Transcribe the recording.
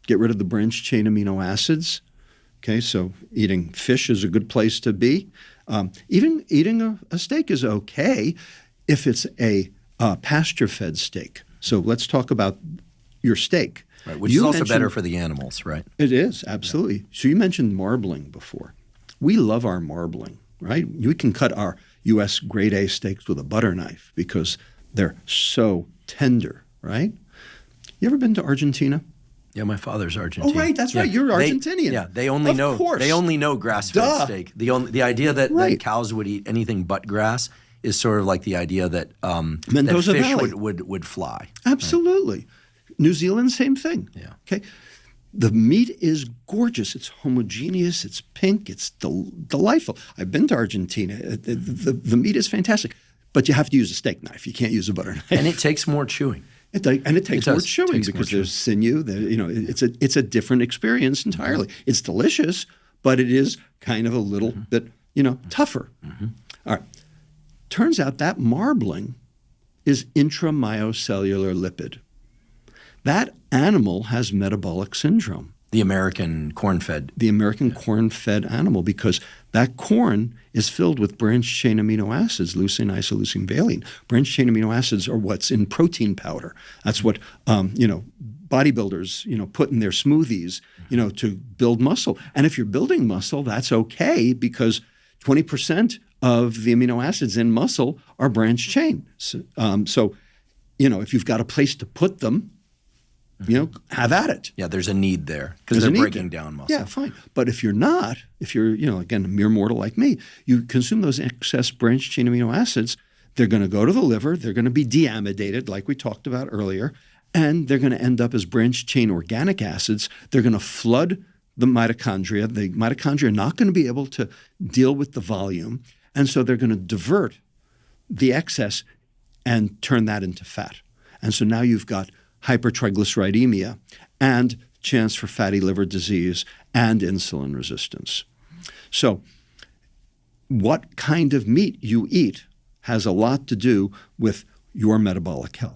get rid of the branched chain amino acids. Okay, so eating fish is a good place to be. Even eating a steak is okay if it's a pasture-fed steak. So let's talk about your steak. Right, which is also better for the animals, right? It is, absolutely. Yeah. So you mentioned marbling before. We love our marbling, right? We can cut our U.S. grade A steaks with a butter knife because they're so tender, right? You ever been to Argentina? Yeah, my father's Argentine. Oh, right, that's right. You're Argentinian. They only know grass-fed steak. The idea that cows would eat anything but grass is sort of like the idea that Mendoza fish Valley would fly. Absolutely. Right. New Zealand, same thing. Yeah. Okay. The meat is gorgeous. It's homogeneous. It's pink. It's delightful. I've been to Argentina. The meat is fantastic, but you have to use a steak knife. You can't use a butter knife. And it takes more chewing. It takes more chewing because there's sinew. It's a different experience entirely. Mm-hmm. It's delicious, but it is kind of a little bit tougher. Mm-hmm. All right. Turns out that marbling is intramyocellular lipid. That animal has metabolic syndrome. The American corn-fed. The American corn-fed animal, because that corn is filled with branched-chain amino acids, leucine, isoleucine, valine. Branched-chain amino acids are what's in protein powder. That's what bodybuilders put in their smoothies to build muscle. And if you're building muscle, that's okay because 20% of the amino acids in muscle are branched-chain. So if you've got a place to put them, have at it. Yeah, there's a need there because they're breaking down muscle. Yeah, fine. But if you're not, again, a mere mortal like me, you consume those excess branched chain amino acids, they're going to go to the liver, they're going to be deamidated like we talked about earlier, and they're going to end up as branched chain organic acids. They're going to flood the mitochondria. The mitochondria are not going to be able to deal with the volume, and so they're going to divert the excess and turn that into fat. And so now you've got hypertriglyceridemia and chance for fatty liver disease and insulin resistance. So what kind of meat you eat has a lot to do with your metabolic health.